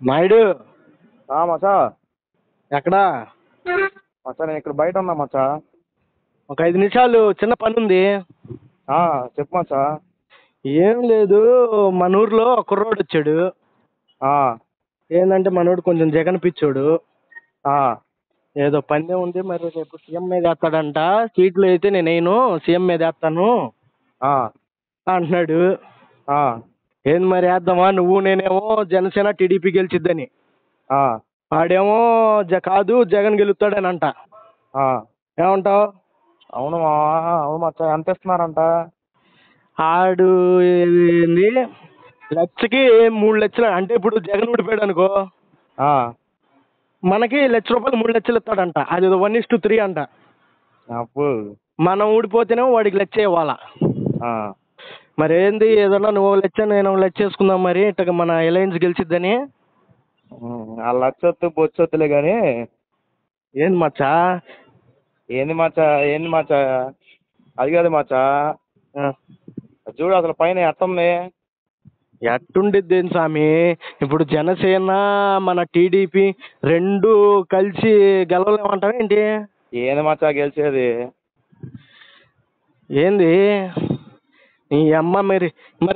నాయుడు మచ్చా. ఎక్కడా? మచ్చా నేను ఇక్కడ బయట ఉన్నా మచ్చా. ఒక 5 నిమిషాలు చిన్న పని ఉంది. చెప్పు మచ్చా. ఏం లేదు, మన ఊర్లో కుర్రోడు వచ్చాడు. ఏంటంటే మనోడు కొంచెం జగన్ పిచ్చోడు. ఏదో పని ఉంది, మరి రేపు సీఎం మీద వేస్తాడంట. సీట్లు అయితే నేను సీఎం మీద వేస్తాను అంటున్నాడు. ఏంది మరి వేద్దామా? నువ్వు నేనేమో జనసేన టీడీపీ గెలిచిద్దని, వాడేమో కాదు జగన్ గెలుస్తాడని అంట. ఏమంటావు? అవును అవును మచ్చా. ఎంత ఇస్తున్నారంట? ఆడు ఏంది లక్షకి 3 లక్షలు అంటే ఇప్పుడు జగన్ ఊడిపోయాడు అనుకో, మనకి ₹1,00,000 3 లక్షలు ఇస్తాడంట. అది 1:3 అంట. అప్పు మనం ఊడిపోతేనేమో వాడికి 1,00,000 ఇవ్వాలా. మరి ఏంది, ఏదన్నా నువ్వు 1,00,000 నేను 1,00,000 వేసుకుందాం మరి, ఇట్లా మన అలయన్స్ గెలిచిద్దని. ఆ లక్షొత్తు బొచ్చొత్తులే కానీ ఏంది మచ్చా? ఏంది మచ్చా అది కాదు మచ్చా. చూడు అసలు పైన ఎట్టుంది? ఎట్టుండిద్ది స్వామి? ఇప్పుడు జనసేన మన టీడీపీ రెండు కలిసి గెలవలేమంటావా ఏంటి? ఏంది మచ్చా గెలిచేది? ఏంది నీ అమ్మ? మరి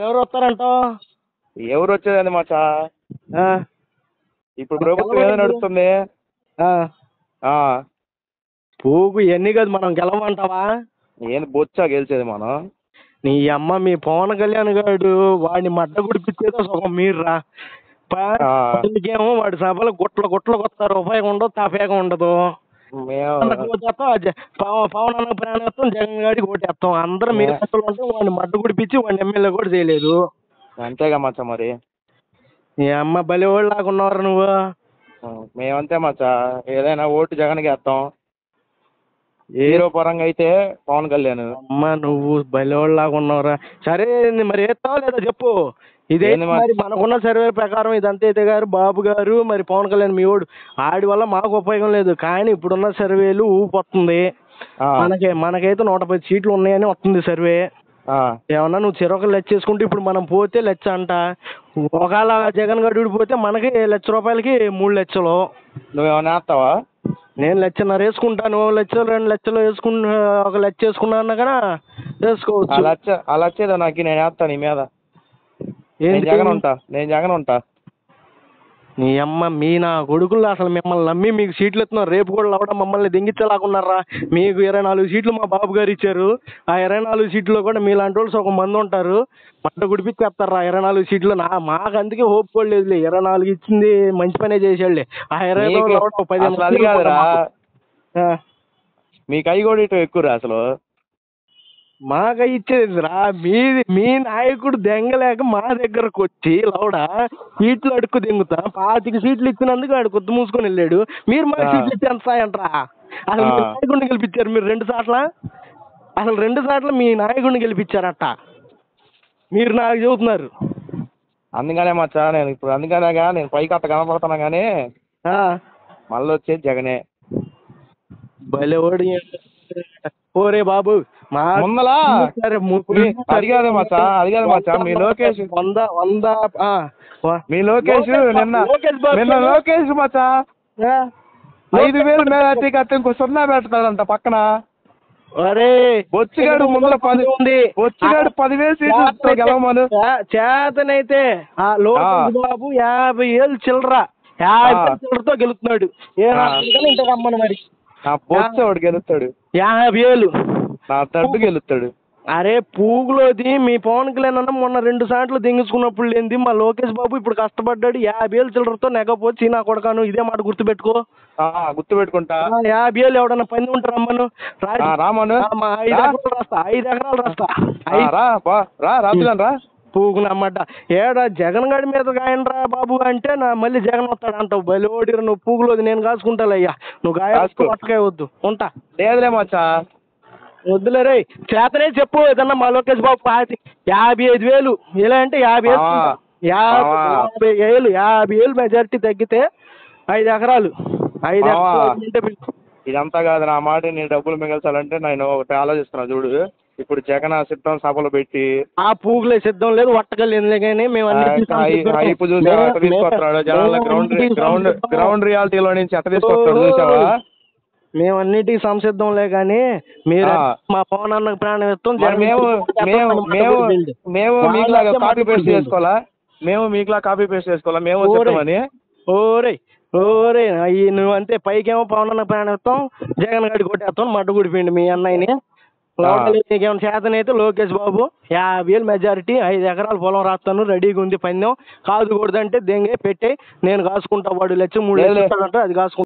ఎవరు వస్తారంటావు? ఎవరు వచ్చేది మచ్చా? ఇప్పుడు ప్రభుత్వం ఏదో నడుస్తుంది. పోగు ఇవన్నీ కాదు, మనం గెలవమంటావా? ఏంది బొచ్చా గెలిచేది మనం? నీ అమ్మ, మీ పవన్ కళ్యాణ్ గారు వాడిని మడ్డ గుడిపించేదో సుఖం మీర్రా. ఏమో వాడి సభలు గుట్ల కొత్తారు, ఉపయోగం ఉండదు, తపయోగం ఉండదు. పవన్ అన్న ప్రాణేస్తాం, జగన్ గారికి ఓటేస్తాం. అందరూ మీరు ఉంటే వాడిని మడ్డ గుడిపించి వాడిని ఎమ్మెల్యే కూడా చేయలేదు. అంతేగా మచ్చా. మరి నీ అమ్మ బలివాళ్ళు లాగా ఉన్నవారు నువ్వు. మేమంతే మచ్చా, ఏదైనా ఓటు జగన్కి వేస్తాం. హీరో పరంగా అయితే పవన్ కళ్యాణ్. అమ్మ నువ్వు బలివాళ్ళలాగా ఉన్నవరా. సరే మరి వేస్తావా లేదా చెప్పు. ఇదే మరి మనకున్న సర్వే ప్రకారం ఇదంతా అయితే గారు బాబు గారు మరి పవన్ కళ్యాణ్ మీ ఓడు ఆడి వల్ల మాకు ఉపయోగం లేదు. కానీ ఇప్పుడున్న సర్వేలు ఊపొస్తుంది. మనకైతే 110 సీట్లు ఉన్నాయని వస్తుంది సర్వే. ఏమన్నా నువ్వు చెరొక లెచ్చ చేసుకుంటే ఇప్పుడు మనం పోతే లెచ్చ అంట. ఒకవేళ జగన్ గడు ఊడిపోతే మనకి ₹1,00,000కి 3 లక్షలు. నువ్వేమన్నా వేస్తావా? నేను 1,00,000 వేసుకుంటాను. 1,00,000 2 లక్షలు వేసుకున్నా, 1 లక్ష వేసుకున్నా అన్నా కదా వేసుకోవచ్చు. ఆ లక్ష నాకు నేను వేస్తాను నీ మీద. నేను జగన్ ఉంటా. నీ అమ్మ మీ నా కొడుకులు అసలు మిమ్మల్ని నమ్మి మీకు సీట్లు ఇస్తున్నారు. రేపు కూడా లవడం మమ్మల్ని దింగించేలాగున్నారా? మీకు 24 సీట్లు మా బాబు గారు ఇచ్చారు. ఆ 24 సీట్లో కూడా మీలాంటి వాళ్ళు ఒక మంది ఉంటారు. మంట గుడిపించేస్తారా 24 సీట్లు? మాకు అందుకే హోప్ కూడా లేదులే. 24 ఇచ్చింది మంచి పనే చేసాడులే. ఆ 20 10 మీకు అవి కూడా ఇటు ఎక్కువ అసలు. మాకు ఇచ్చేది రా. మీ నాయకుడు దెంగలేక మా దగ్గరకు వచ్చి లౌడ సీట్లు అడుక్కు దింగుతా 25 సీట్లు ఇచ్చినందుకు వాడు కొద్ది మూసుకొని వెళ్ళాడు. మీరు మాకు సీట్లు ఇచ్చి ఎంత సాయంట్రా? అసలు మీ నాయకుడిని గెలిపించారు మీరు 2 సార్లు. అసలు 2 సార్లు మీ నాయకుడిని గెలిపించారట మీరు నాకు చెబుతున్నారు. అందుకనే మచ్చా నేను ఇప్పుడు అందుకనేగా నేను పైకి అట్ట కనపడుతున్నా కానీ మళ్ళీ వచ్చేది జగనే. భలేవాడు. ఓరే బాబు ముందలా అది కాదు మచ్చా మీ లోకేష్ నిన్న లోకేష్ మచ్చా 5,000 మేళాతి కట్టి ఇంకో 0 పెడతాడంట పక్కన. బొచ్చిగాడు ముందర 10,000 సీట్లు గెలవమను. చేతనైతే ఆ లోకేష్ బాబు 50,000 చిల్లర 50,000 చిల్లరతో గెలుస్తున్నాడు. ఇంత రమ్మను మరి. బొచ్చవాడు గెలుస్తాడు 50,000 నా తడ్డు గెలుస్తాడు. అరే పూగులోది మీ పవన్ కళ్యాణ్ అన్న మొన్న 2 సార్లు దింగించుకున్నప్పుడు లేనిది మా లోకేష్ బాబు ఇప్పుడు కష్టపడ్డాడు 50,000 చిల్లరతో నెగపోచి నా కొడకాను. ఇదే మాట గుర్తుపెట్టుకో. గుర్తుపెట్టుకుంటా. 50,000 ఎవడన్నా పని ఉంటే రమ్మను. రామను 5 ఎకరాలు రాస్తా. రాజుగా పూగునమాట ఏడా జగన్ గడి మీద గాయనరా బాబు అంటే మళ్ళీ జగన్ వస్తాడు అంటావు. బలిఓడి నువ్వు పూగులోది నేను కాసుకుంటాలయ్యా. నువ్వు గాయ వద్దు ఉంటా. లేదులే మచ్చా వద్దులే రే. చేతనే చెప్పు ఏదన్నా మా లోకేష్ బాబు 55,000 ఇలా అంటే 50,000 మెజారిటీ తగ్గితే 5 ఎకరాలు ఇదంతా కాదు నా మాట. నేను డబ్బులు మిగల్చాలంటే నేను ఒకటి ఆలోచిస్తున్నా చూడు. ఇప్పుడు జగన్ సిద్ధం సభలు పెట్టి ఆ పూగులే సిద్ధం లేదు వట్టకలు ఎందులే కానీ మేము హైప్ చూసి ఎట్ట తీసుకొస్తున్నాడు జనాల గ్రౌండ్ రియాలిటీలో నుంచి ఎట్ట తీసుకొస్తున్నాడు చూసావా? మేము అన్నిటికీ సంసిద్ధంలే కానీ మీరు మా పవన్ అన్నకు ప్రాణం ఇస్తాం. మేము మీకులాగా కాపీ పేస్ట్ చేసుకోవాలా? మేము సిద్ధమని ఓరే నువ్వు అంతే పైకేమో పవన్ అన్న ప్రాణం ఇస్తాం, జగన్ గడి కొట్టేస్తాం మడ్డు గుడిపోయింది మీ అన్నయ్యని. నీకేమైనా చేతనైతే లోకేష్ బాబు 50,000 మెజారిటీ 5 ఎకరాల పొలం రాస్తాను రెడీగా ఉంది పందెం. కాదుకూడదంటే దెంగే పెట్టే నేను కాసుకుంటా, వాడు 1,00,000 3 లక్షలు అది కాసుకుంటా.